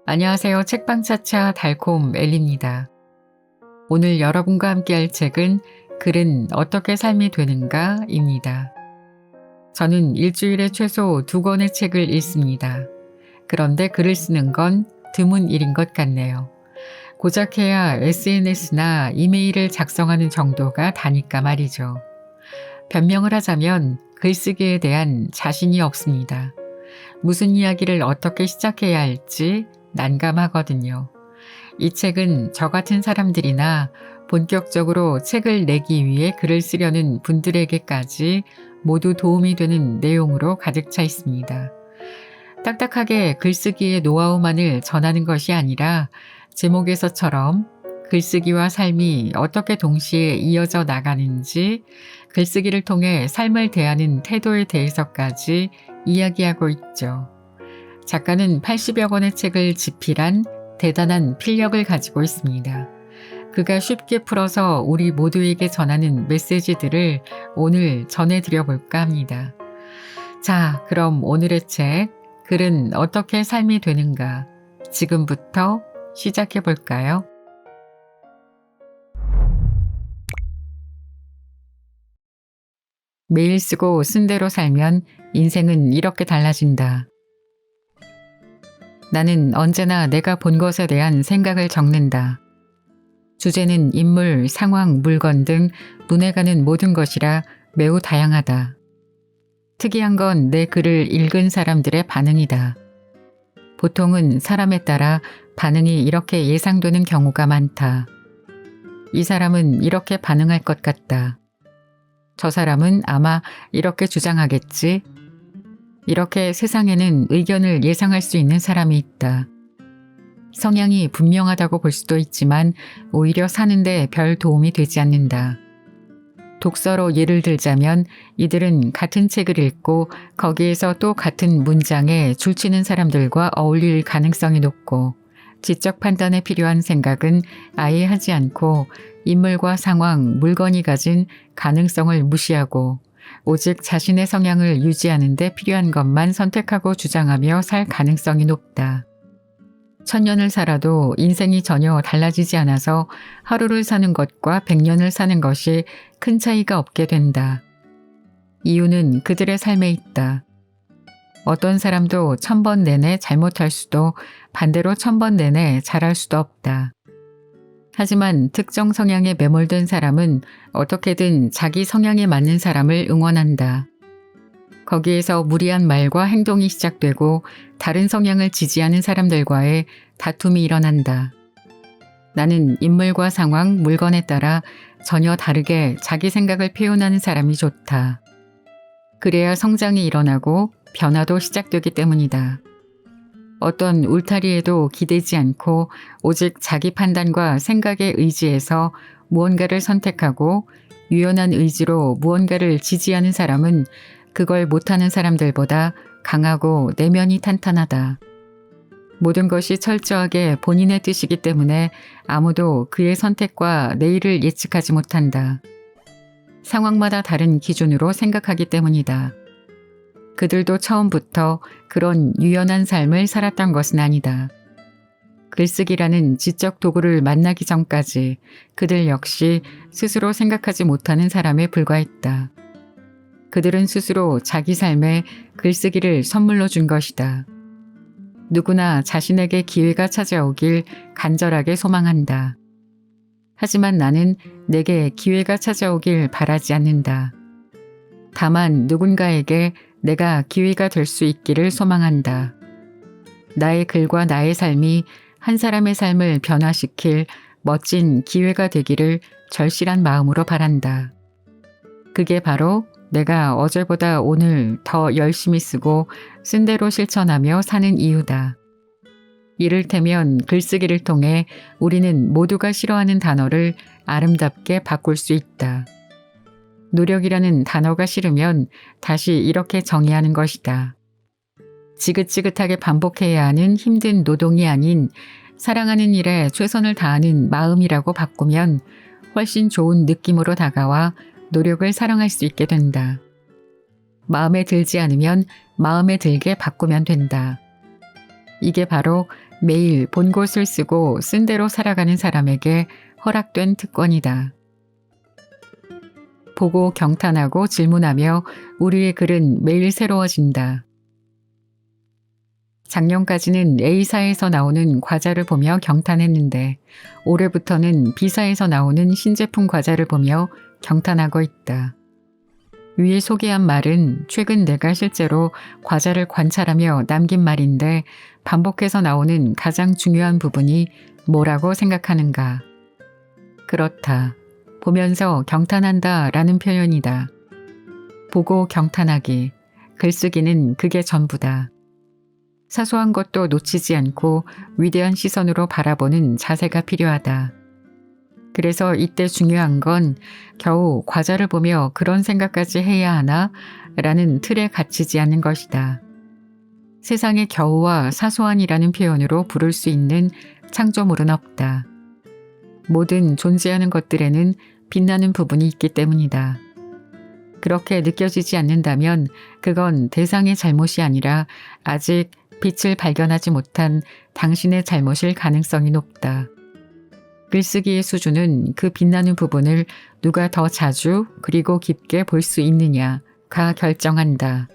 안녕하세요. 책방차차 달콤 엘리입니다. 오늘 여러분과 함께할 책은 글은 어떻게 삶이 되는가입니다. 저는 일주일에 최소 2권의 책을 읽습니다. 그런데 글을 쓰는 건 드문 일인 것 같네요. 고작 해야 SNS나 이메일을 작성하는 정도가 다니까 말이죠. 변명을 하자면 글쓰기에 대한 자신이 없습니다. 무슨 이야기를 어떻게 시작해야 할지 난감하거든요. 이 책은 저 같은 사람들이나 본격적으로 책을 내기 위해 글을 쓰려는 분들에게까지 모두 도움이 되는 내용으로 가득 차 있습니다. 딱딱하게 글쓰기의 노하우만을 전하는 것이 아니라 제목에서처럼 글쓰기와 삶이 어떻게 동시에 이어져 나가는지, 글쓰기를 통해 삶을 대하는 태도에 대해서까지 이야기하고 있죠. 작가는 80여 권의 책을 집필한 대단한 필력을 가지고 있습니다. 그가 쉽게 풀어서 우리 모두에게 전하는 메시지들을 오늘 전해드려 볼까 합니다. 자, 그럼 오늘의 책, 글은 어떻게 삶이 되는가? 지금부터 시작해 볼까요? 매일 쓰고 쓴 대로 살면 인생은 이렇게 달라진다. 나는 언제나 내가 본 것에 대한 생각을 적는다. 주제는 인물, 상황, 물건 등 눈에 가는 모든 것이라 매우 다양하다. 특이한 건 내 글을 읽은 사람들의 반응이다. 보통은 사람에 따라 반응이 이렇게 예상되는 경우가 많다. 이 사람은 이렇게 반응할 것 같다. 저 사람은 아마 이렇게 주장하겠지. 이렇게 세상에는 의견을 예상할 수 있는 사람이 있다. 성향이 분명하다고 볼 수도 있지만 오히려 사는데 별 도움이 되지 않는다. 독서로 예를 들자면 이들은 같은 책을 읽고 거기에서 또 같은 문장에 줄치는 사람들과 어울릴 가능성이 높고, 지적 판단에 필요한 생각은 아예 하지 않고 인물과 상황, 물건이 가진 가능성을 무시하고 오직 자신의 성향을 유지하는 데 필요한 것만 선택하고 주장하며 살 가능성이 높다. 1000년을 살아도 인생이 전혀 달라지지 않아서 하루를 사는 것과 100년을 사는 것이 큰 차이가 없게 된다. 이유는 그들의 삶에 있다. 어떤 사람도 1000번 내내 잘못할 수도 반대로 1000번 내내 잘할 수도 없다. 하지만 특정 성향에 매몰된 사람은 어떻게든 자기 성향에 맞는 사람을 응원한다. 거기에서 무리한 말과 행동이 시작되고 다른 성향을 지지하는 사람들과의 다툼이 일어난다. 나는 인물과 상황, 물건에 따라 전혀 다르게 자기 생각을 표현하는 사람이 좋다. 그래야 성장이 일어나고 변화도 시작되기 때문이다. 어떤 울타리에도 기대지 않고 오직 자기 판단과 생각에 의지해서 무언가를 선택하고 유연한 의지로 무언가를 지지하는 사람은 그걸 못하는 사람들보다 강하고 내면이 탄탄하다. 모든 것이 철저하게 본인의 뜻이기 때문에 아무도 그의 선택과 내일을 예측하지 못한다. 상황마다 다른 기준으로 생각하기 때문이다. 그들도 처음부터 그런 유연한 삶을 살았던 것은 아니다. 글쓰기라는 지적 도구를 만나기 전까지 그들 역시 스스로 생각하지 못하는 사람에 불과했다. 그들은 스스로 자기 삶에 글쓰기를 선물로 준 것이다. 누구나 자신에게 기회가 찾아오길 간절하게 소망한다. 하지만 나는 내게 기회가 찾아오길 바라지 않는다. 다만 누군가에게 내가 기회가 될 수 있기를 소망한다. 나의 글과 나의 삶이 한 사람의 삶을 변화시킬 멋진 기회가 되기를 절실한 마음으로 바란다. 그게 바로 내가 어제보다 오늘 더 열심히 쓰고 쓴 대로 실천하며 사는 이유다. 이를테면 글쓰기를 통해 우리는 모두가 싫어하는 단어를 아름답게 바꿀 수 있다. 노력이라는 단어가 싫으면 다시 이렇게 정의하는 것이다. 지긋지긋하게 반복해야 하는 힘든 노동이 아닌 사랑하는 일에 최선을 다하는 마음이라고 바꾸면 훨씬 좋은 느낌으로 다가와 노력을 사랑할 수 있게 된다. 마음에 들지 않으면 마음에 들게 바꾸면 된다. 이게 바로 매일 본 곳을 쓰고 쓴 대로 살아가는 사람에게 허락된 특권이다. 보고 경탄하고 질문하며 우리의 글은 매일 새로워진다. 작년까지는 A사에서 나오는 과자를 보며 경탄했는데 올해부터는 B사에서 나오는 신제품 과자를 보며 경탄하고 있다. 위에 소개한 말은 최근 내가 실제로 과자를 관찰하며 남긴 말인데 반복해서 나오는 가장 중요한 부분이 뭐라고 생각하는가? 그렇다. 보면서 경탄한다 라는 표현이다. 보고 경탄하기, 글쓰기는 그게 전부다. 사소한 것도 놓치지 않고 위대한 시선으로 바라보는 자세가 필요하다. 그래서 이때 중요한 건 겨우 과자를 보며 그런 생각까지 해야 하나? 라는 틀에 갇히지 않는 것이다. 세상의 겨우와 사소한이라는 표현으로 부를 수 있는 창조물은 없다. 모든 존재하는 것들에는 빛나는 부분이 있기 때문이다. 그렇게 느껴지지 않는다면 그건 대상의 잘못이 아니라 아직 빛을 발견하지 못한 당신의 잘못일 가능성이 높다. 글쓰기의 수준은 그 빛나는 부분을 누가 더 자주 그리고 깊게 볼 수 있느냐가 결정한다.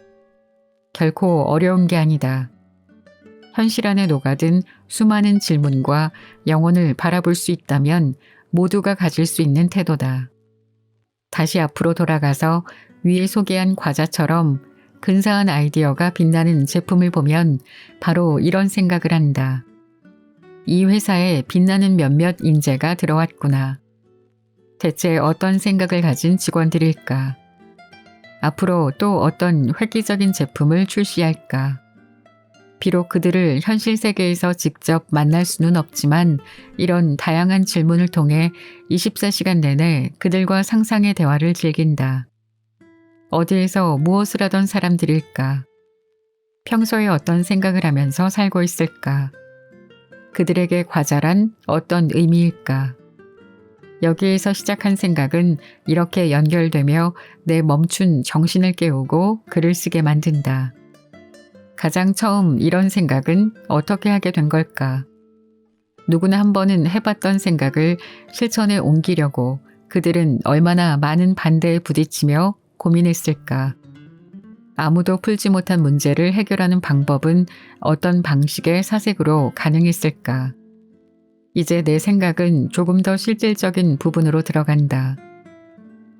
결코 어려운 게 아니다. 현실 안에 녹아든 수많은 질문과 영혼을 바라볼 수 있다면 모두가 가질 수 있는 태도다. 다시 앞으로 돌아가서 위에 소개한 과자처럼 근사한 아이디어가 빛나는 제품을 보면 바로 이런 생각을 한다. 이 회사에 빛나는 몇몇 인재가 들어왔구나. 대체 어떤 생각을 가진 직원들일까? 앞으로 또 어떤 획기적인 제품을 출시할까? 비록 그들을 현실 세계에서 직접 만날 수는 없지만 이런 다양한 질문을 통해 24시간 내내 그들과 상상의 대화를 즐긴다. 어디에서 무엇을 하던 사람들일까? 평소에 어떤 생각을 하면서 살고 있을까? 그들에게 과자란 어떤 의미일까? 여기에서 시작한 생각은 이렇게 연결되며 내 멈춘 정신을 깨우고 글을 쓰게 만든다. 가장 처음 이런 생각은 어떻게 하게 된 걸까? 누구나 한 번은 해봤던 생각을 실천에 옮기려고 그들은 얼마나 많은 반대에 부딪히며 고민했을까? 아무도 풀지 못한 문제를 해결하는 방법은 어떤 방식의 사색으로 가능했을까? 이제 내 생각은 조금 더 실질적인 부분으로 들어간다.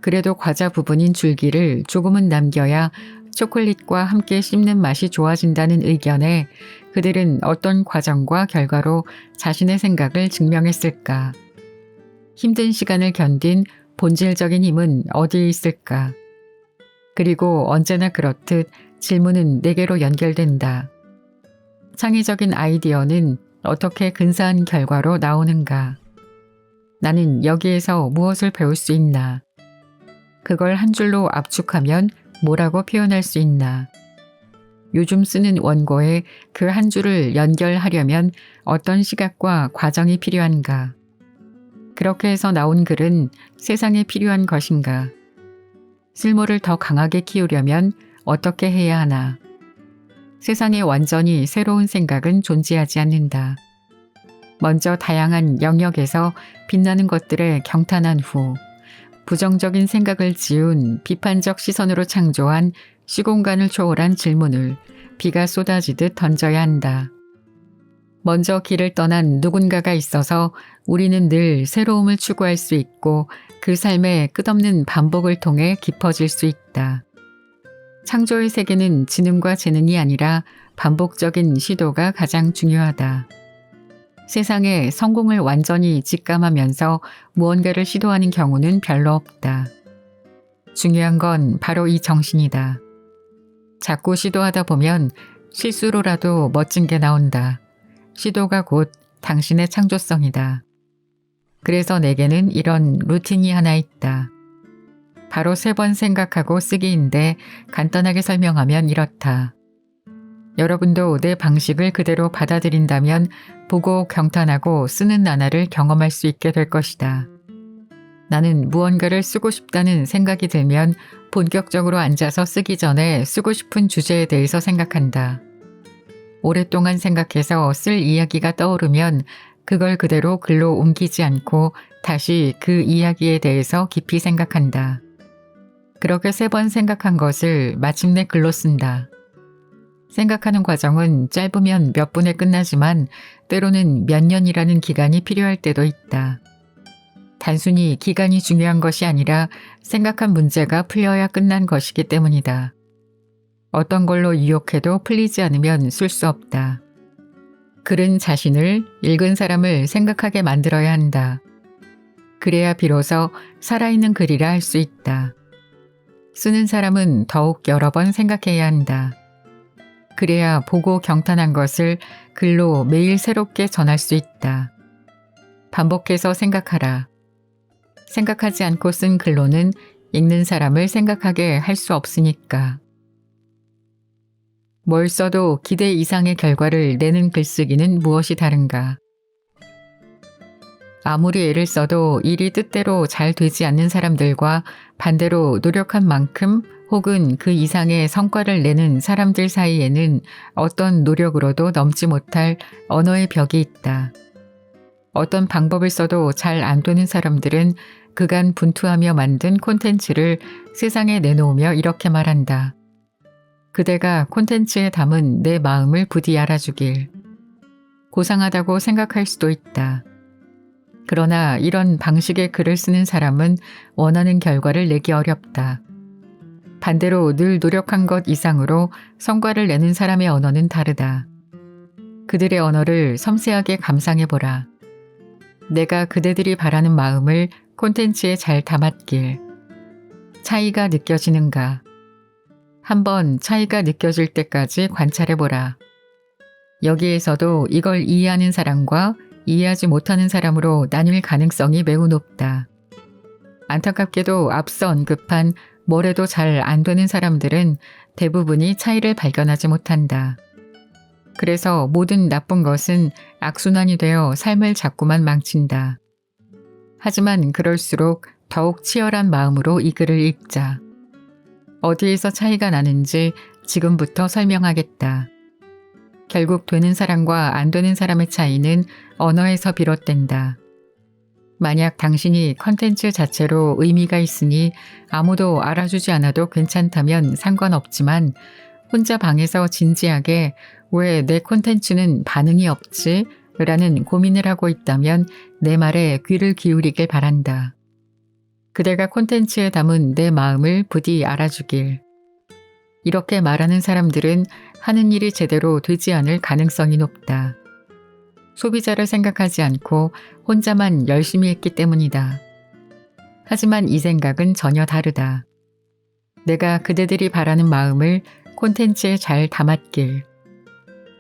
그래도 과자 부분인 줄기를 조금은 남겨야 초콜릿과 함께 씹는 맛이 좋아진다는 의견에 그들은 어떤 과정과 결과로 자신의 생각을 증명했을까? 힘든 시간을 견딘 본질적인 힘은 어디에 있을까? 그리고 언제나 그렇듯 질문은 내게로 연결된다. 창의적인 아이디어는 어떻게 근사한 결과로 나오는가? 나는 여기에서 무엇을 배울 수 있나? 그걸 한 줄로 압축하면 뭐라고 표현할 수 있나? 요즘 쓰는 원고에 그 한 줄을 연결하려면 어떤 시각과 과정이 필요한가? 그렇게 해서 나온 글은 세상에 필요한 것인가? 쓸모를 더 강하게 키우려면 어떻게 해야 하나? 세상에 완전히 새로운 생각은 존재하지 않는다. 먼저 다양한 영역에서 빛나는 것들에 경탄한 후 부정적인 생각을 지운 비판적 시선으로 창조한 시공간을 초월한 질문을 비가 쏟아지듯 던져야 한다. 먼저 길을 떠난 누군가가 있어서 우리는 늘 새로움을 추구할 수 있고 그 삶의 끝없는 반복을 통해 깊어질 수 있다. 창조의 세계는 지능과 재능이 아니라 반복적인 시도가 가장 중요하다. 세상에 성공을 완전히 직감하면서 무언가를 시도하는 경우는 별로 없다. 중요한 건 바로 이 정신이다. 자꾸 시도하다 보면 실수로라도 멋진 게 나온다. 시도가 곧 당신의 창조성이다. 그래서 내게는 이런 루틴이 하나 있다. 바로 3번 생각하고 쓰기인데 간단하게 설명하면 이렇다. 여러분도 내 방식을 그대로 받아들인다면 보고 경탄하고 쓰는 나날을 경험할 수 있게 될 것이다. 나는 무언가를 쓰고 싶다는 생각이 들면 본격적으로 앉아서 쓰기 전에 쓰고 싶은 주제에 대해서 생각한다. 오랫동안 생각해서 쓸 이야기가 떠오르면 그걸 그대로 글로 옮기지 않고 다시 그 이야기에 대해서 깊이 생각한다. 그렇게 3번 생각한 것을 마침내 글로 쓴다. 생각하는 과정은 짧으면 몇 분에 끝나지만 때로는 몇 년이라는 기간이 필요할 때도 있다. 단순히 기간이 중요한 것이 아니라 생각한 문제가 풀려야 끝난 것이기 때문이다. 어떤 걸로 유혹해도 풀리지 않으면 쓸 수 없다. 글은 자신을, 읽은 사람을 생각하게 만들어야 한다. 그래야 비로소 살아있는 글이라 할 수 있다. 쓰는 사람은 더욱 여러 번 생각해야 한다. 그래야 보고 경탄한 것을 글로 매일 새롭게 전할 수 있다. 반복해서 생각하라. 생각하지 않고 쓴 글로는 읽는 사람을 생각하게 할 수 없으니까. 뭘 써도 기대 이상의 결과를 내는 글쓰기는 무엇이 다른가? 아무리 애를 써도 일이 뜻대로 잘 되지 않는 사람들과 반대로 노력한 만큼 혹은 그 이상의 성과를 내는 사람들 사이에는 어떤 노력으로도 넘지 못할 언어의 벽이 있다. 어떤 방법을 써도 잘 안 되는 사람들은 그간 분투하며 만든 콘텐츠를 세상에 내놓으며 이렇게 말한다. 그대가 콘텐츠에 담은 내 마음을 부디 알아주길. 고상하다고 생각할 수도 있다. 그러나 이런 방식의 글을 쓰는 사람은 원하는 결과를 내기 어렵다. 반대로 늘 노력한 것 이상으로 성과를 내는 사람의 언어는 다르다. 그들의 언어를 섬세하게 감상해보라. 내가 그대들이 바라는 마음을 콘텐츠에 잘 담았길. 차이가 느껴지는가? 한번 차이가 느껴질 때까지 관찰해보라. 여기에서도 이걸 이해하는 사람과 이해하지 못하는 사람으로 나뉠 가능성이 매우 높다. 안타깝게도 앞서 언급한 뭘 해도 잘 안 되는 사람들은 대부분이 차이를 발견하지 못한다. 그래서 모든 나쁜 것은 악순환이 되어 삶을 자꾸만 망친다. 하지만 그럴수록 더욱 치열한 마음으로 이 글을 읽자. 어디에서 차이가 나는지 지금부터 설명하겠다. 결국 되는 사람과 안 되는 사람의 차이는 언어에서 비롯된다. 만약 당신이 컨텐츠 자체로 의미가 있으니 아무도 알아주지 않아도 괜찮다면 상관없지만 혼자 방에서 진지하게 왜 내 콘텐츠는 반응이 없지? 라는 고민을 하고 있다면 내 말에 귀를 기울이길 바란다. 그대가 콘텐츠에 담은 내 마음을 부디 알아주길. 이렇게 말하는 사람들은 하는 일이 제대로 되지 않을 가능성이 높다. 소비자를 생각하지 않고 혼자만 열심히 했기 때문이다. 하지만 이 생각은 전혀 다르다. 내가 그대들이 바라는 마음을 콘텐츠에 잘 담았길.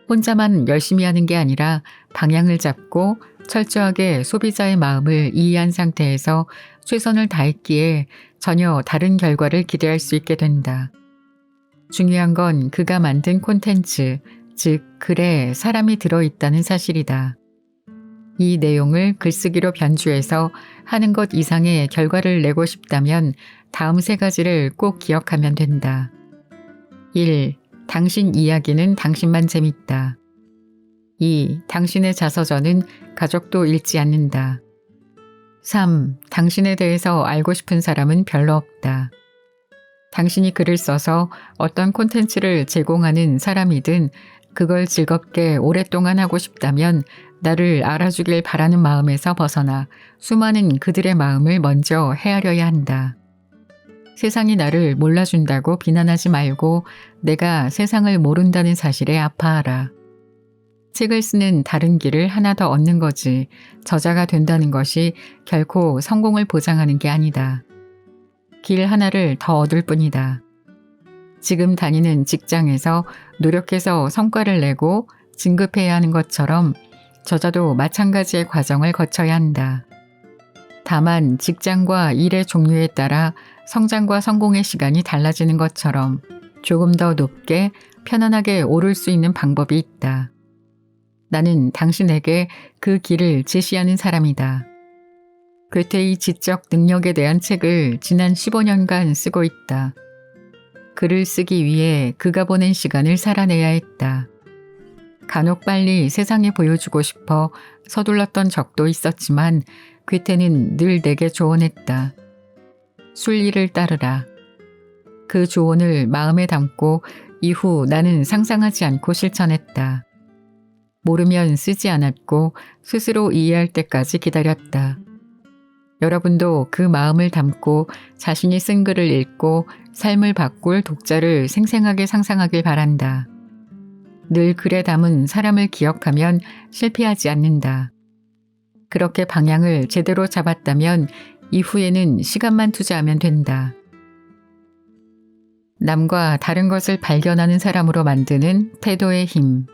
혼자만 열심히 하는 게 아니라 방향을 잡고 철저하게 소비자의 마음을 이해한 상태에서 최선을 다했기에 전혀 다른 결과를 기대할 수 있게 된다. 중요한 건 그가 만든 콘텐츠, 즉 글에 사람이 들어있다는 사실이다. 이 내용을 글쓰기로 변주해서 하는 것 이상의 결과를 내고 싶다면 다음 3가지를 꼭 기억하면 된다. 1. 당신 이야기는 당신만 재밌다. 2. 당신의 자서전은 가족도 읽지 않는다. 3. 당신에 대해서 알고 싶은 사람은 별로 없다. 당신이 글을 써서 어떤 콘텐츠를 제공하는 사람이든 그걸 즐겁게 오랫동안 하고 싶다면 나를 알아주길 바라는 마음에서 벗어나 수많은 그들의 마음을 먼저 헤아려야 한다. 세상이 나를 몰라준다고 비난하지 말고 내가 세상을 모른다는 사실에 아파하라. 책을 쓰는 다른 길을 하나 더 얻는 거지 저자가 된다는 것이 결코 성공을 보장하는 게 아니다. 길 하나를 더 얻을 뿐이다. 지금 다니는 직장에서 노력해서 성과를 내고 진급해야 하는 것처럼 저자도 마찬가지의 과정을 거쳐야 한다. 다만 직장과 일의 종류에 따라 성장과 성공의 시간이 달라지는 것처럼 조금 더 높게 편안하게 오를 수 있는 방법이 있다. 나는 당신에게 그 길을 제시하는 사람이다. 괴테의 지적 능력에 대한 책을 지난 15년간 쓰고 있다. 글을 쓰기 위해 그가 보낸 시간을 살아내야 했다. 간혹 빨리 세상에 보여주고 싶어 서둘렀던 적도 있었지만 괴테는 늘 내게 조언했다. 순리를 따르라. 그 조언을 마음에 담고 이후 나는 상상하지 않고 실천했다. 모르면 쓰지 않았고 스스로 이해할 때까지 기다렸다. 여러분도 그 마음을 담고 자신이 쓴 글을 읽고 삶을 바꿀 독자를 생생하게 상상하길 바란다. 늘 글에 담은 사람을 기억하면 실패하지 않는다. 그렇게 방향을 제대로 잡았다면 이후에는 시간만 투자하면 된다. 남과 다른 것을 발견하는 사람으로 만드는 태도의 힘.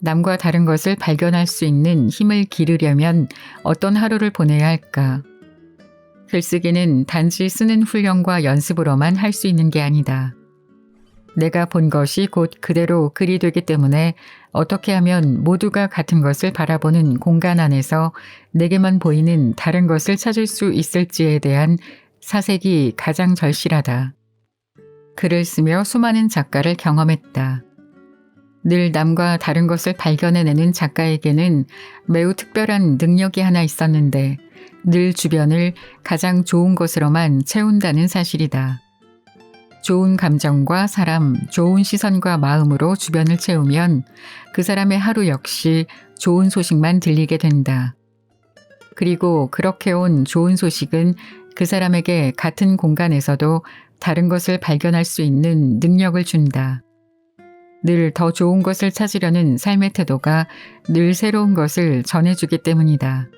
남과 다른 것을 발견할 수 있는 힘을 기르려면 어떤 하루를 보내야 할까? 글쓰기는 단지 쓰는 훈련과 연습으로만 할 수 있는 게 아니다. 내가 본 것이 곧 그대로 글이 되기 때문에 어떻게 하면 모두가 같은 것을 바라보는 공간 안에서 내게만 보이는 다른 것을 찾을 수 있을지에 대한 사색이 가장 절실하다. 글을 쓰며 수많은 작가를 경험했다. 늘 남과 다른 것을 발견해내는 작가에게는 매우 특별한 능력이 하나 있었는데 늘 주변을 가장 좋은 것으로만 채운다는 사실이다. 좋은 감정과 사람, 좋은 시선과 마음으로 주변을 채우면 그 사람의 하루 역시 좋은 소식만 들리게 된다. 그리고 그렇게 온 좋은 소식은 그 사람에게 같은 공간에서도 다른 것을 발견할 수 있는 능력을 준다. 늘 더 좋은 것을 찾으려는 삶의 태도가 늘 새로운 것을 전해주기 때문이다.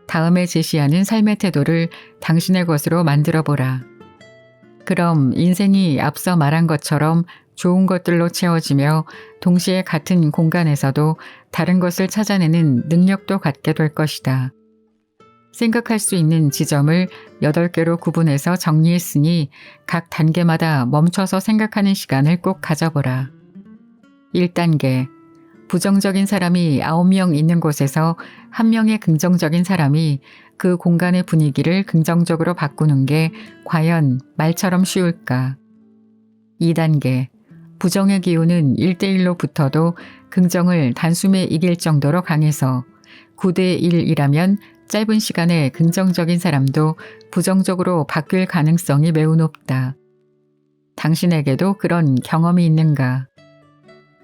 다음에 제시하는 삶의 태도를 당신의 것으로 만들어보라. 그럼 인생이 앞서 말한 것처럼 좋은 것들로 채워지며 동시에 같은 공간에서도 다른 것을 찾아내는 능력도 갖게 될 것이다. 생각할 수 있는 지점을 8개로 구분해서 정리했으니 각 단계마다 멈춰서 생각하는 시간을 꼭 가져보라. 1단계. 부정적인 사람이 9명 있는 곳에서 1명의 긍정적인 사람이 그 공간의 분위기를 긍정적으로 바꾸는 게 과연 말처럼 쉬울까? 2단계. 부정의 기운은 1대1로 붙어도 긍정을 단숨에 이길 정도로 강해서 9대1이라면 짧은 시간에 긍정적인 사람도 부정적으로 바뀔 가능성이 매우 높다. 당신에게도 그런 경험이 있는가?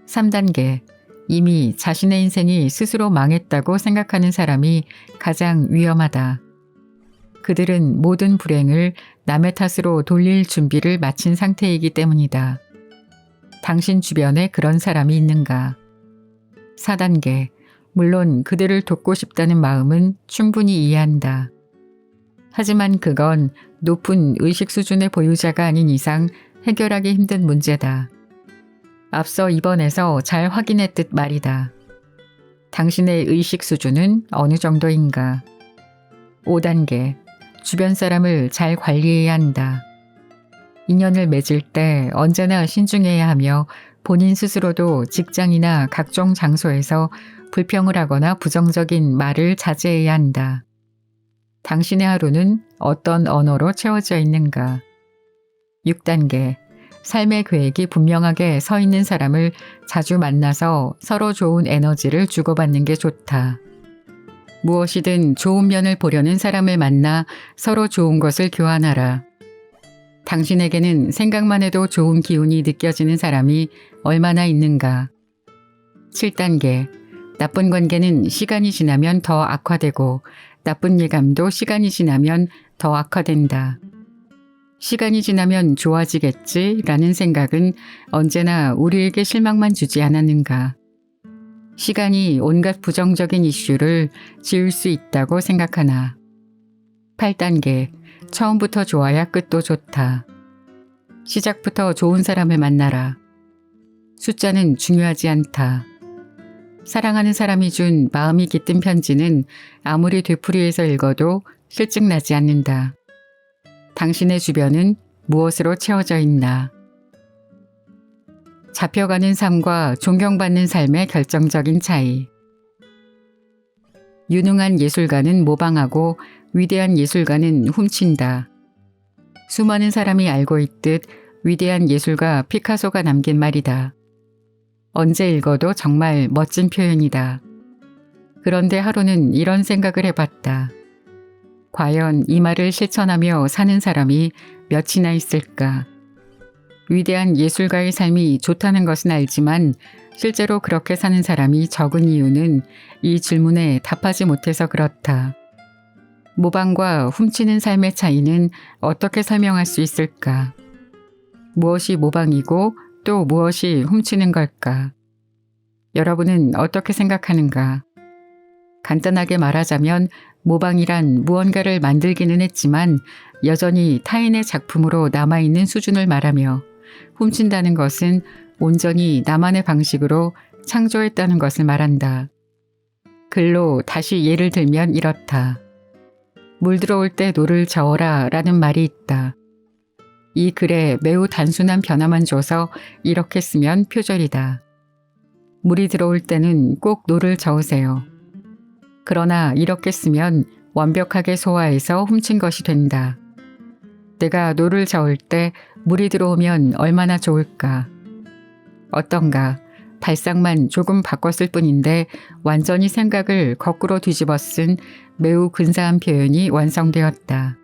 3단계. 이미 자신의 인생이 스스로 망했다고 생각하는 사람이 가장 위험하다. 그들은 모든 불행을 남의 탓으로 돌릴 준비를 마친 상태이기 때문이다. 당신 주변에 그런 사람이 있는가? 4단계. 물론 그들을 돕고 싶다는 마음은 충분히 이해한다. 하지만 그건 높은 의식 수준의 보유자가 아닌 이상 해결하기 힘든 문제다. 앞서 이번에서 잘 확인했듯 말이다. 당신의 의식 수준은 어느 정도인가? 5단계. 주변 사람을 잘 관리해야 한다. 인연을 맺을 때 언제나 신중해야 하며 본인 스스로도 직장이나 각종 장소에서 불평을 하거나 부정적인 말을 자제해야 한다. 당신의 하루는 어떤 언어로 채워져 있는가? 6단계. 삶의 계획이 분명하게 서 있는 사람을 자주 만나서 서로 좋은 에너지를 주고받는 게 좋다. 무엇이든 좋은 면을 보려는 사람을 만나 서로 좋은 것을 교환하라. 당신에게는 생각만 해도 좋은 기운이 느껴지는 사람이 얼마나 있는가? 7단계. 나쁜 관계는 시간이 지나면 더 악화되고 나쁜 예감도 시간이 지나면 더 악화된다. 시간이 지나면 좋아지겠지라는 생각은 언제나 우리에게 실망만 주지 않았는가? 시간이 온갖 부정적인 이슈를 지울 수 있다고 생각하나? 8단계. 처음부터 좋아야 끝도 좋다. 시작부터 좋은 사람을 만나라. 숫자는 중요하지 않다. 사랑하는 사람이 준 마음이 깃든 편지는 아무리 되풀이해서 읽어도 실증나지 않는다. 당신의 주변은 무엇으로 채워져 있나? 잡혀가는 삶과 존경받는 삶의 결정적인 차이. 유능한 예술가는 모방하고 위대한 예술가는 훔친다. 수많은 사람이 알고 있듯 위대한 예술가 피카소가 남긴 말이다. 언제 읽어도 정말 멋진 표현이다. 그런데 하루는 이런 생각을 해봤다. 과연 이 말을 실천하며 사는 사람이 몇이나 있을까? 위대한 예술가의 삶이 좋다는 것은 알지만 실제로 그렇게 사는 사람이 적은 이유는 이 질문에 답하지 못해서 그렇다. 모방과 훔치는 삶의 차이는 어떻게 설명할 수 있을까? 무엇이 모방이고 또 무엇이 훔치는 걸까? 여러분은 어떻게 생각하는가? 간단하게 말하자면 모방이란 무언가를 만들기는 했지만 여전히 타인의 작품으로 남아있는 수준을 말하며 훔친다는 것은 온전히 나만의 방식으로 창조했다는 것을 말한다. 글로 다시 예를 들면 이렇다. 물 들어올 때 노를 저어라 라는 말이 있다. 이 글에 매우 단순한 변화만 줘서 이렇게 쓰면 표절이다. 물이 들어올 때는 꼭 노를 저으세요. 그러나 이렇게 쓰면 완벽하게 소화해서 훔친 것이 된다. 내가 노를 저을 때 물이 들어오면 얼마나 좋을까? 어떤가? 발상만 조금 바꿨을 뿐인데 완전히 생각을 거꾸로 뒤집어 쓴 매우 근사한 표현이 완성되었다.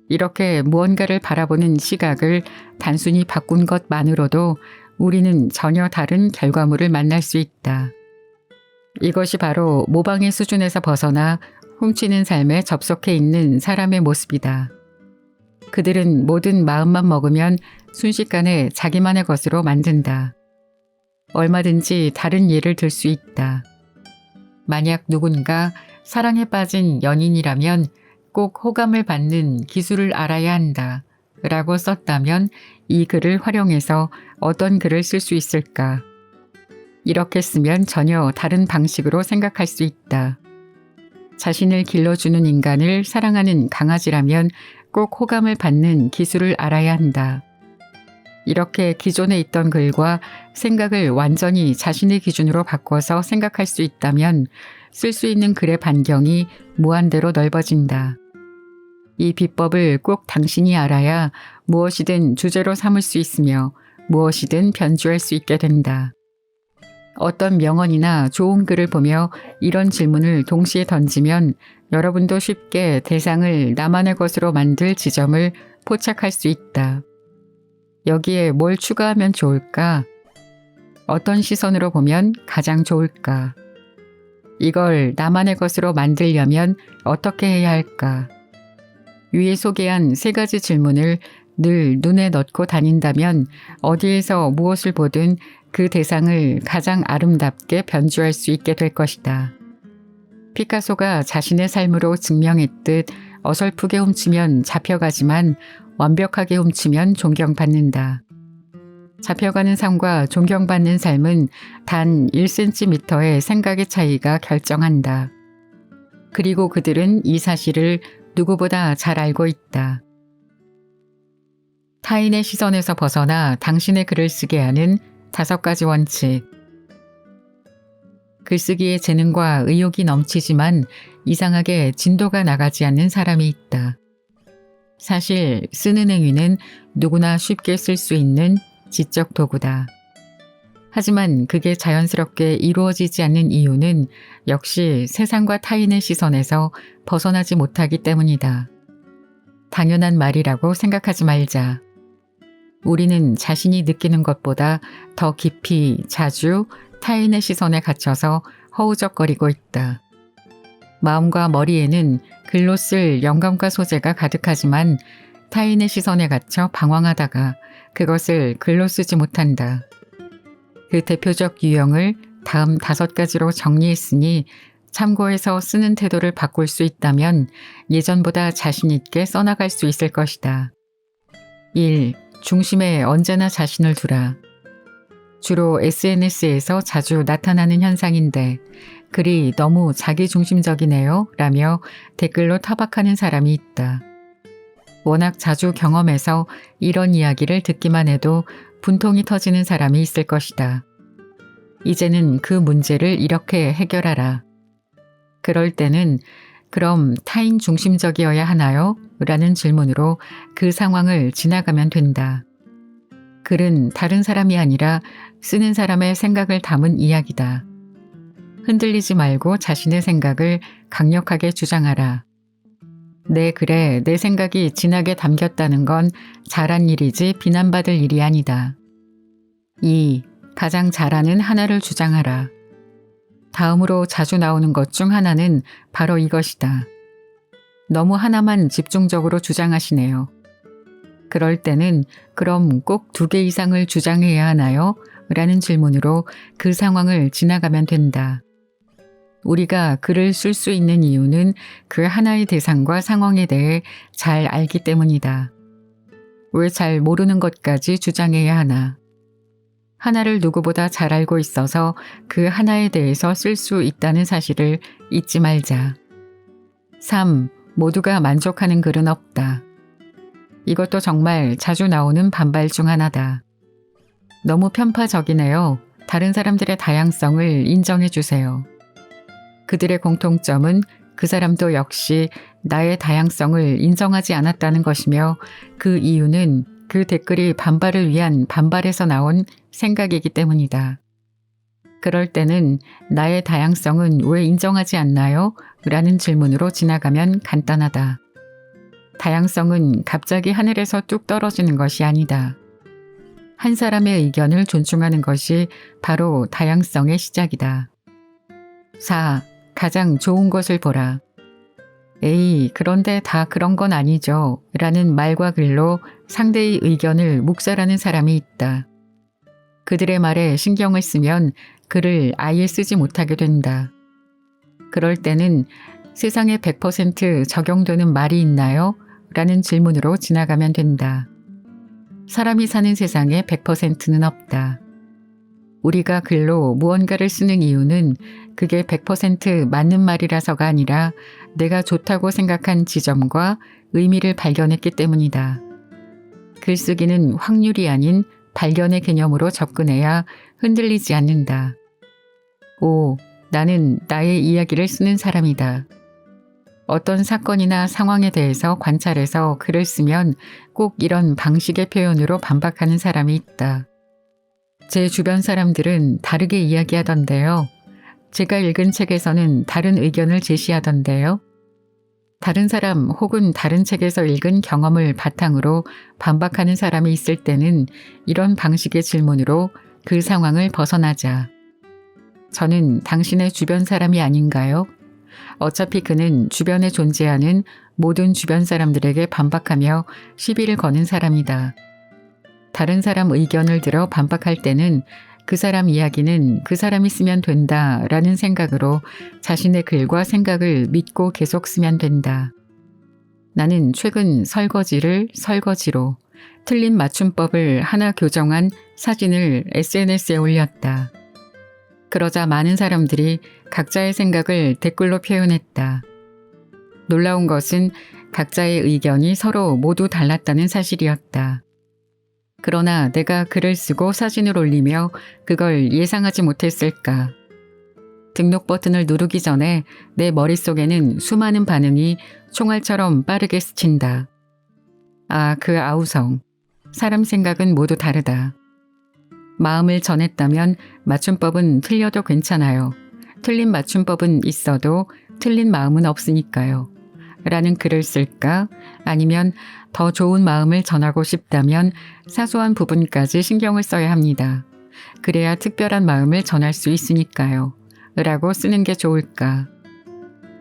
이렇게 무언가를 바라보는 시각을 단순히 바꾼 것만으로도 우리는 전혀 다른 결과물을 만날 수 있다. 이것이 바로 모방의 수준에서 벗어나 훔치는 삶에 접속해 있는 사람의 모습이다. 그들은 모든 마음만 먹으면 순식간에 자기만의 것으로 만든다. 얼마든지 다른 예를 들 수 있다. 만약 누군가 사랑에 빠진 연인이라면 꼭 호감을 받는 기술을 알아야 한다 라고 썼다면 이 글을 활용해서 어떤 글을 쓸 수 있을까? 이렇게 쓰면 전혀 다른 방식으로 생각할 수 있다. 자신을 길러주는 인간을 사랑하는 강아지라면 꼭 호감을 받는 기술을 알아야 한다. 이렇게 기존에 있던 글과 생각을 완전히 자신의 기준으로 바꿔서 생각할 수 있다면 쓸 수 있는 글의 반경이 무한대로 넓어진다. 이 비법을 꼭 당신이 알아야 무엇이든 주제로 삼을 수 있으며 무엇이든 변주할 수 있게 된다. 어떤 명언이나 좋은 글을 보며 이런 질문을 동시에 던지면 여러분도 쉽게 대상을 나만의 것으로 만들 지점을 포착할 수 있다. 여기에 뭘 추가하면 좋을까? 어떤 시선으로 보면 가장 좋을까? 이걸 나만의 것으로 만들려면 어떻게 해야 할까? 위에 소개한 세 가지 질문을 늘 눈에 넣고 다닌다면 어디에서 무엇을 보든 그 대상을 가장 아름답게 변주할 수 있게 될 것이다. 피카소가 자신의 삶으로 증명했듯 어설프게 훔치면 잡혀가지만 완벽하게 훔치면 존경받는다. 잡혀가는 삶과 존경받는 삶은 단 1cm의 생각의 차이가 결정한다. 그리고 그들은 이 사실을 누구보다 잘 알고 있다. 타인의 시선에서 벗어나 당신의 글을 쓰게 하는 5가지 원칙. 글쓰기에 재능과 의욕이 넘치지만 이상하게 진도가 나가지 않는 사람이 있다. 사실 쓰는 행위는 누구나 쉽게 쓸 수 있는 지적 도구다. 하지만 그게 자연스럽게 이루어지지 않는 이유는 역시 세상과 타인의 시선에서 벗어나지 못하기 때문이다. 당연한 말이라고 생각하지 말자. 우리는 자신이 느끼는 것보다 더 깊이 자주 타인의 시선에 갇혀서 허우적거리고 있다. 마음과 머리에는 글로 쓸 영감과 소재가 가득하지만 타인의 시선에 갇혀 방황하다가 그것을 글로 쓰지 못한다. 그 대표적 유형을 다음 5가지로 정리했으니 참고해서 쓰는 태도를 바꿀 수 있다면 예전보다 자신 있게 써나갈 수 있을 것이다. 1. 중심에 언제나 자신을 두라. 주로 SNS에서 자주 나타나는 현상인데 글이 너무 자기중심적이네요 라며 댓글로 타박하는 사람이 있다. 워낙 자주 경험해서 이런 이야기를 듣기만 해도 분통이 터지는 사람이 있을 것이다. 이제는 그 문제를 이렇게 해결하라. 그럴 때는 그럼 타인 중심적이어야 하나요? 라는 질문으로 그 상황을 지나가면 된다. 글은 다른 사람이 아니라 쓰는 사람의 생각을 담은 이야기다. 흔들리지 말고 자신의 생각을 강력하게 주장하라. 내 글에 내 생각이 진하게 담겼다는 건 잘한 일이지 비난받을 일이 아니다. 2. 가장 잘하는 하나를 주장하라. 다음으로 자주 나오는 것 중 하나는 바로 이것이다. 너무 하나만 집중적으로 주장하시네요. 그럴 때는 그럼 꼭 2개 이상을 주장해야 하나요? 라는 질문으로 그 상황을 지나가면 된다. 우리가 글을 쓸 수 있는 이유는 그 하나의 대상과 상황에 대해 잘 알기 때문이다. 왜 잘 모르는 것까지 주장해야 하나? 하나를 누구보다 잘 알고 있어서 그 하나에 대해서 쓸 수 있다는 사실을 잊지 말자. 3. 모두가 만족하는 글은 없다. 이것도 정말 자주 나오는 반발 중 하나다. 너무 편파적이네요. 다른 사람들의 다양성을 인정해 주세요. 그들의 공통점은 그 사람도 역시 나의 다양성을 인정하지 않았다는 것이며 그 이유는 그 댓글이 반발을 위한 반발에서 나온 생각이기 때문이다. 그럴 때는 나의 다양성은 왜 인정하지 않나요? 라는 질문으로 지나가면 간단하다. 다양성은 갑자기 하늘에서 뚝 떨어지는 것이 아니다. 한 사람의 의견을 존중하는 것이 바로 다양성의 시작이다. 4. 가장 좋은 것을 보라. 에이, 그런데 다 그런 건 아니죠. 라는 말과 글로 상대의 의견을 묵살하는 사람이 있다. 그들의 말에 신경을 쓰면 글을 아예 쓰지 못하게 된다. 그럴 때는 세상에 100% 적용되는 말이 있나요? 라는 질문으로 지나가면 된다. 사람이 사는 세상에 100%는 없다. 우리가 글로 무언가를 쓰는 이유는 그게 100% 맞는 말이라서가 아니라 내가 좋다고 생각한 지점과 의미를 발견했기 때문이다. 글쓰기는 확률이 아닌 발견의 개념으로 접근해야 흔들리지 않는다. 5. 나는 나의 이야기를 쓰는 사람이다. 어떤 사건이나 상황에 대해서 관찰해서 글을 쓰면 꼭 이런 방식의 표현으로 반박하는 사람이 있다. 제 주변 사람들은 다르게 이야기하던데요. 제가 읽은 책에서는 다른 의견을 제시하던데요. 다른 사람 혹은 다른 책에서 읽은 경험을 바탕으로 반박하는 사람이 있을 때는 이런 방식의 질문으로 그 상황을 벗어나자. 저는 당신의 주변 사람이 아닌가요? 어차피 그는 주변에 존재하는 모든 주변 사람들에게 반박하며 시비를 거는 사람이다. 다른 사람 의견을 들어 반박할 때는 그 사람 이야기는 그 사람이 쓰면 된다라는 생각으로 자신의 글과 생각을 믿고 계속 쓰면 된다. 나는 최근 설거지를 설거지로 틀린 맞춤법을 하나 교정한 사진을 SNS에 올렸다. 그러자 많은 사람들이 각자의 생각을 댓글로 표현했다. 놀라운 것은 각자의 의견이 서로 모두 달랐다는 사실이었다. 그러나 내가 글을 쓰고 사진을 올리며 그걸 예상하지 못했을까. 등록 버튼을 누르기 전에 내 머릿속에는 수많은 반응이 총알처럼 빠르게 스친다. 아, 그 아우성. 사람 생각은 모두 다르다. 마음을 전했다면 맞춤법은 틀려도 괜찮아요. 틀린 맞춤법은 있어도 틀린 마음은 없으니까요. 라는 글을 쓸까? 아니면 더 좋은 마음을 전하고 싶다면 사소한 부분까지 신경을 써야 합니다. 그래야 특별한 마음을 전할 수 있으니까요. 라고 쓰는 게 좋을까?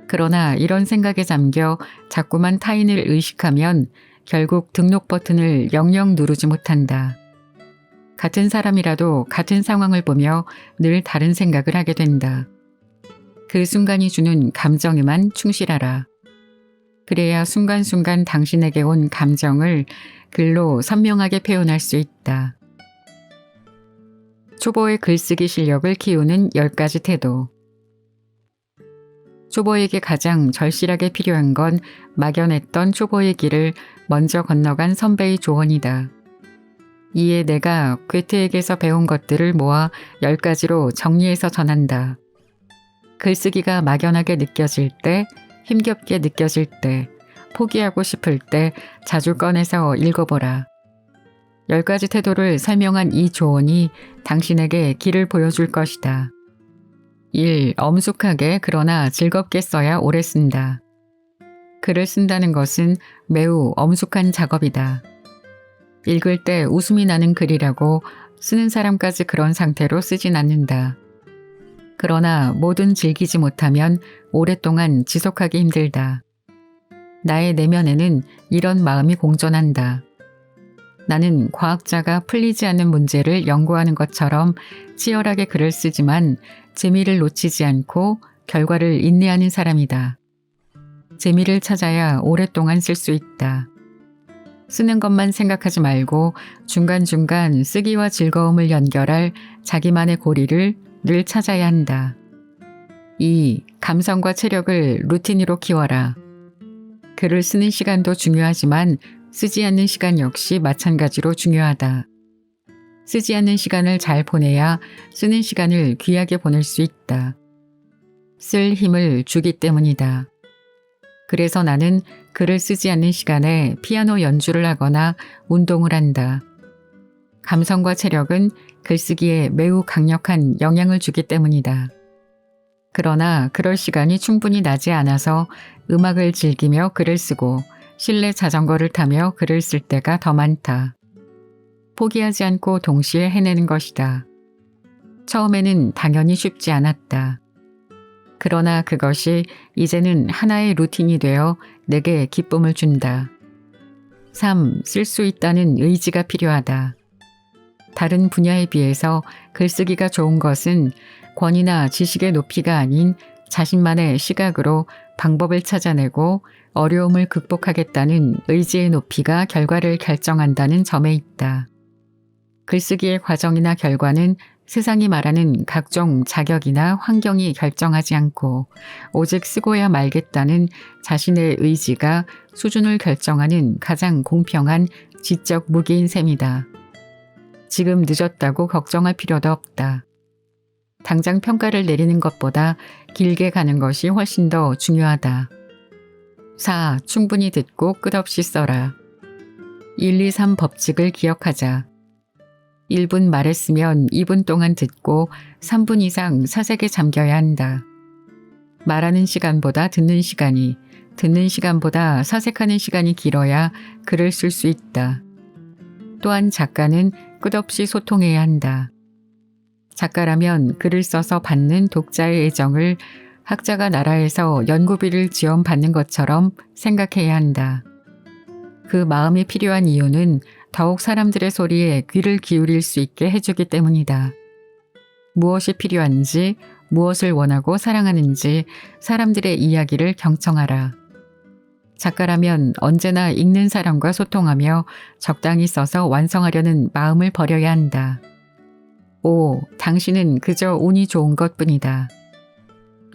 그러나 이런 생각에 잠겨 자꾸만 타인을 의식하면 결국 등록 버튼을 영영 누르지 못한다. 같은 사람이라도 같은 상황을 보며 늘 다른 생각을 하게 된다. 그 순간이 주는 감정에만 충실하라. 그래야 순간순간 당신에게 온 감정을 글로 선명하게 표현할 수 있다. 초보의 글쓰기 실력을 키우는 10가지 태도. 초보에게 가장 절실하게 필요한 건 막연했던 초보의 길을 먼저 건너간 선배의 조언이다. 이에 내가 괴테에게서 배운 것들을 모아 10가지로 정리해서 전한다. 글쓰기가 막연하게 느껴질 때, 힘겹게 느껴질 때, 포기하고 싶을 때 자주 꺼내서 읽어보라. 10가지 태도를 설명한 이 조언이 당신에게 길을 보여줄 것이다. 1. 엄숙하게 그러나 즐겁게 써야 오래 쓴다. 글을 쓴다는 것은 매우 엄숙한 작업이다. 읽을 때 웃음이 나는 글이라고 쓰는 사람까지 그런 상태로 쓰진 않는다. 그러나 뭐든 즐기지 못하면 오랫동안 지속하기 힘들다. 나의 내면에는 이런 마음이 공존한다. 나는 과학자가 풀리지 않는 문제를 연구하는 것처럼 치열하게 글을 쓰지만 재미를 놓치지 않고 결과를 인내하는 사람이다. 재미를 찾아야 오랫동안 쓸 수 있다. 쓰는 것만 생각하지 말고 중간중간 쓰기와 즐거움을 연결할 자기만의 고리를 늘 찾아야 한다. 2. 감성과 체력을 루틴으로 키워라. 글을 쓰는 시간도 중요하지만 쓰지 않는 시간 역시 마찬가지로 중요하다. 쓰지 않는 시간을 잘 보내야 쓰는 시간을 귀하게 보낼 수 있다. 쓸 힘을 주기 때문이다. 그래서 나는 글을 쓰지 않는 시간에 피아노 연주를 하거나 운동을 한다. 감성과 체력은 글쓰기에 매우 강력한 영향을 주기 때문이다. 그러나 그럴 시간이 충분히 나지 않아서 음악을 즐기며 글을 쓰고 실내 자전거를 타며 글을 쓸 때가 더 많다. 포기하지 않고 동시에 해내는 것이다. 처음에는 당연히 쉽지 않았다. 그러나 그것이 이제는 하나의 루틴이 되어 내게 기쁨을 준다. 3. 쓸 수 있다는 의지가 필요하다. 다른 분야에 비해서 글쓰기가 좋은 것은 권위나 지식의 높이가 아닌 자신만의 시각으로 방법을 찾아내고 어려움을 극복하겠다는 의지의 높이가 결과를 결정한다는 점에 있다. 글쓰기의 과정이나 결과는 세상이 말하는 각종 자격이나 환경이 결정하지 않고 오직 쓰고야 말겠다는 자신의 의지가 수준을 결정하는 가장 공평한 지적 무게인 셈이다. 지금 늦었다고 걱정할 필요도 없다. 당장 평가를 내리는 것보다 길게 가는 것이 훨씬 더 중요하다. 4. 충분히 듣고 끝없이 써라. 1, 2, 3 법칙을 기억하자. 1분 말했으면 2분 동안 듣고 3분 이상 사색에 잠겨야 한다. 말하는 시간보다 듣는 시간이, 듣는 시간보다 사색하는 시간이 길어야 글을 쓸 수 있다. 또한 작가는 끝없이 소통해야 한다. 작가라면 글을 써서 받는 독자의 애정을 학자가 나라에서 연구비를 지원받는 것처럼 생각해야 한다. 그 마음이 필요한 이유는 더욱 사람들의 소리에 귀를 기울일 수 있게 해주기 때문이다. 무엇이 필요한지, 무엇을 원하고 사랑하는지 사람들의 이야기를 경청하라. 작가라면 언제나 읽는 사람과 소통하며 적당히 써서 완성하려는 마음을 버려야 한다. 5. 당신은 그저 운이 좋은 것뿐이다.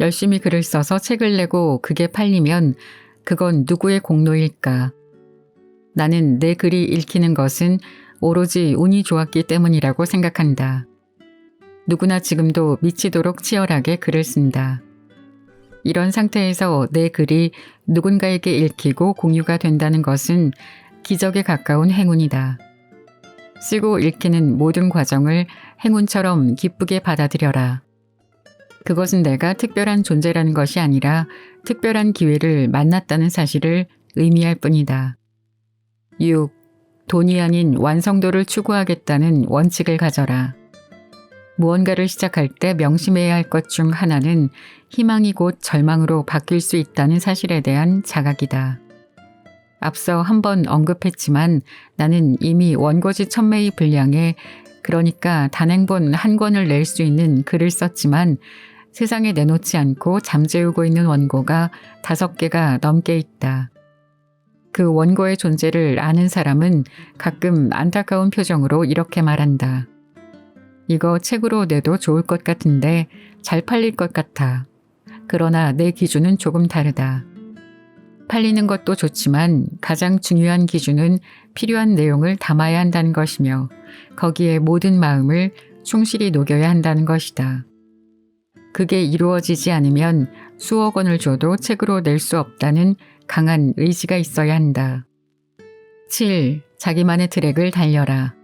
열심히 글을 써서 책을 내고 그게 팔리면 그건 누구의 공로일까? 나는 내 글이 읽히는 것은 오로지 운이 좋았기 때문이라고 생각한다. 누구나 지금도 미치도록 치열하게 글을 쓴다. 이런 상태에서 내 글이 누군가에게 읽히고 공유가 된다는 것은 기적에 가까운 행운이다. 쓰고 읽히는 모든 과정을 행운처럼 기쁘게 받아들여라. 그것은 내가 특별한 존재라는 것이 아니라 특별한 기회를 만났다는 사실을 의미할 뿐이다. 6. 돈이 아닌 완성도를 추구하겠다는 원칙을 가져라. 무언가를 시작할 때 명심해야 할 것 중 하나는 희망이 곧 절망으로 바뀔 수 있다는 사실에 대한 자각이다. 앞서 한번 언급했지만 나는 이미 원고지 1000매의 분량에 그러니까 단행본 한 권을 낼 수 있는 글을 썼지만 세상에 내놓지 않고 잠재우고 있는 원고가 5개가 넘게 있다. 그 원고의 존재를 아는 사람은 가끔 안타까운 표정으로 이렇게 말한다. 이거 책으로 내도 좋을 것 같은데 잘 팔릴 것 같아. 그러나 내 기준은 조금 다르다. 팔리는 것도 좋지만 가장 중요한 기준은 필요한 내용을 담아야 한다는 것이며 거기에 모든 마음을 충실히 녹여야 한다는 것이다. 그게 이루어지지 않으면 수억 원을 줘도 책으로 낼 수 없다는 강한 의지가 있어야 한다. 7. 자기만의 트랙을 달려라.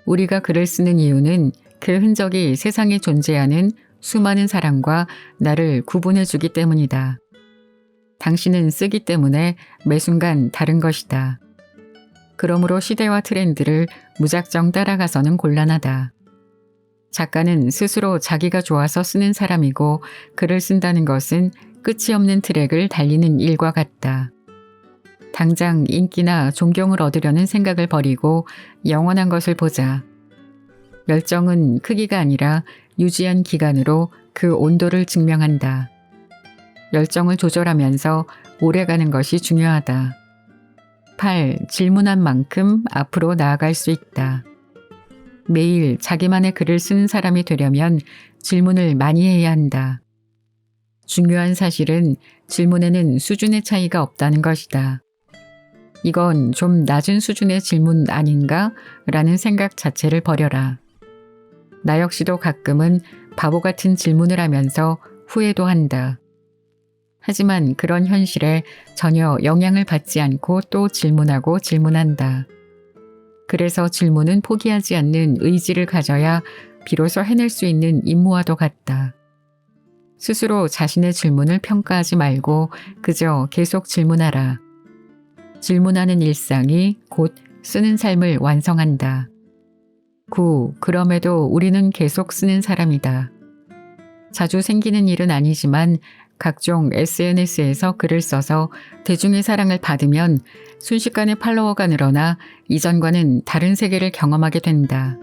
우리가 글을 쓰는 이유는 그 흔적이 세상에 존재하는 수많은 사람과 나를 구분해 주기 때문이다. 당신은 쓰기 때문에 매 순간 다른 것이다. 그러므로 시대와 트렌드를 무작정 따라가서는 곤란하다. 작가는 스스로 자기가 좋아서 쓰는 사람이고 글을 쓴다는 것은 끝이 없는 트랙을 달리는 일과 같다. 당장 인기나 존경을 얻으려는 생각을 버리고 영원한 것을 보자. 열정은 크기가 아니라 유지한 기간으로 그 온도를 증명한다. 열정을 조절하면서 오래가는 것이 중요하다. 8. 질문한 만큼 앞으로 나아갈 수 있다. 매일 자기만의 글을 쓰는 사람이 되려면 질문을 많이 해야 한다. 중요한 사실은 질문에는 수준의 차이가 없다는 것이다. 이건 좀 낮은 수준의 질문 아닌가? 라는 생각 자체를 버려라. 나 역시도 가끔은 바보 같은 질문을 하면서 후회도 한다. 하지만 그런 현실에 전혀 영향을 받지 않고 또 질문하고 질문한다. 그래서 질문은 포기하지 않는 의지를 가져야 비로소 해낼 수 있는 임무와도 같다. 스스로 자신의 질문을 평가하지 말고 그저 계속 질문하라. 질문하는 일상이 곧 쓰는 삶을 완성한다. 9. 그럼에도 우리는 계속 쓰는 사람이다. 자주 생기는 일은 아니지만 각종 SNS에서 글을 써서 대중의 사랑을 받으면 순식간에 팔로워가 늘어나 이전과는 다른 세계를 경험하게 된다.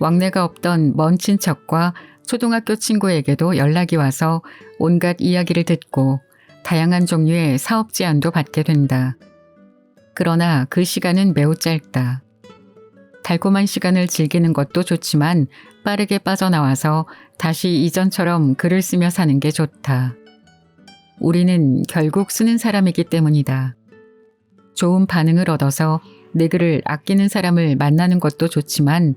왕래가 없던 먼 친척과 초등학교 친구에게도 연락이 와서 온갖 이야기를 듣고 다양한 종류의 사업 제안도 받게 된다. 그러나 그 시간은 매우 짧다. 달콤한 시간을 즐기는 것도 좋지만 빠르게 빠져나와서 다시 이전처럼 글을 쓰며 사는 게 좋다. 우리는 결국 쓰는 사람이기 때문이다. 좋은 반응을 얻어서 내 글을 아끼는 사람을 만나는 것도 좋지만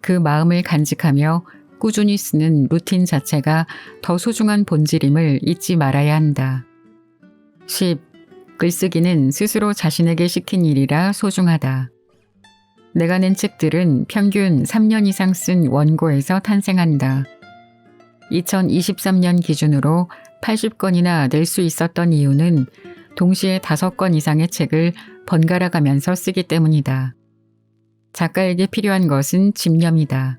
그 마음을 간직하며 꾸준히 쓰는 루틴 자체가 더 소중한 본질임을 잊지 말아야 한다. 10. 글쓰기는 스스로 자신에게 시킨 일이라 소중하다. 내가 낸 책들은 평균 3년 이상 쓴 원고에서 탄생한다. 2023년 기준으로 80권이나 낼 수 있었던 이유는 동시에 5권 이상의 책을 번갈아 가면서 쓰기 때문이다. 작가에게 필요한 것은 집념이다.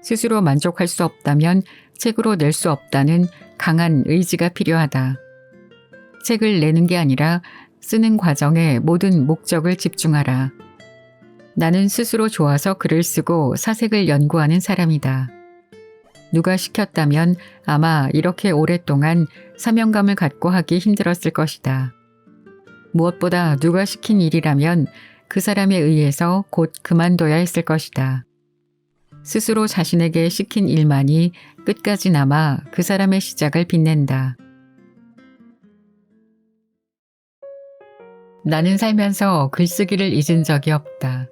스스로 만족할 수 없다면 책으로 낼 수 없다는 강한 의지가 필요하다. 책을 내는 게 아니라 쓰는 과정에 모든 목적을 집중하라. 나는 스스로 좋아서 글을 쓰고 사색을 연구하는 사람이다. 누가 시켰다면 아마 이렇게 오랫동안 사명감을 갖고 하기 힘들었을 것이다. 무엇보다 누가 시킨 일이라면 그 사람에 의해서 곧 그만둬야 했을 것이다. 스스로 자신에게 시킨 일만이 끝까지 남아 그 사람의 시작을 빛낸다. 나는 살면서 글쓰기를 잊은 적이 없다.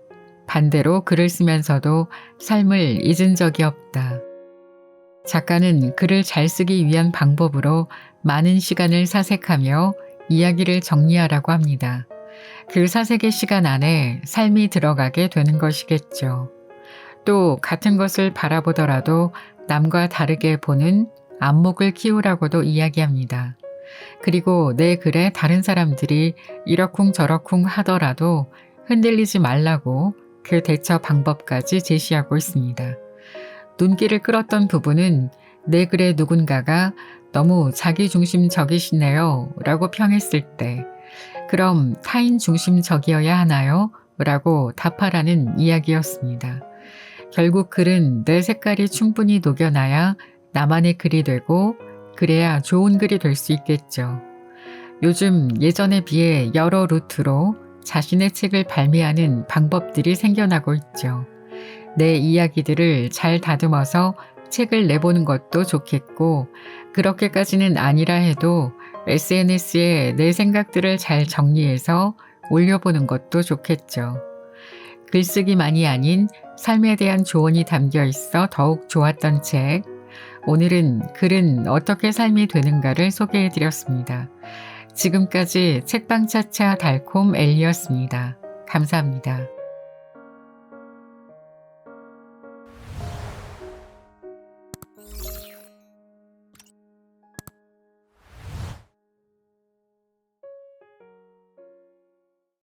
반대로 글을 쓰면서도 삶을 잊은 적이 없다. 작가는 글을 잘 쓰기 위한 방법으로 많은 시간을 사색하며 이야기를 정리하라고 합니다. 그 사색의 시간 안에 삶이 들어가게 되는 것이겠죠. 또 같은 것을 바라보더라도 남과 다르게 보는 안목을 키우라고도 이야기합니다. 그리고 내 글에 다른 사람들이 이러쿵저러쿵 하더라도 흔들리지 말라고 그 대처 방법까지 제시하고 있습니다. 눈길을 끌었던 부분은 내 글에 누군가가 너무 자기중심적이시네요 라고 평했을 때 그럼 타인 중심적이어야 하나요? 라고 답하라는 이야기였습니다. 결국 글은 내 색깔이 충분히 녹여놔야 나만의 글이 되고 그래야 좋은 글이 될 수 있겠죠. 요즘 예전에 비해 여러 루트로 자신의 책을 발매하는 방법들이 생겨나고 있죠. 내 이야기들을 잘 다듬어서 책을 내보는 것도 좋겠고 그렇게까지는 아니라 해도 SNS에 내 생각들을 잘 정리해서 올려보는 것도 좋겠죠. 글쓰기만이 아닌 삶에 대한 조언이 담겨 있어 더욱 좋았던 책. 오늘은 글은 어떻게 삶이 되는가를 소개해드렸습니다. 지금까지 책방차차 달콤 엘리였습니다. 감사합니다.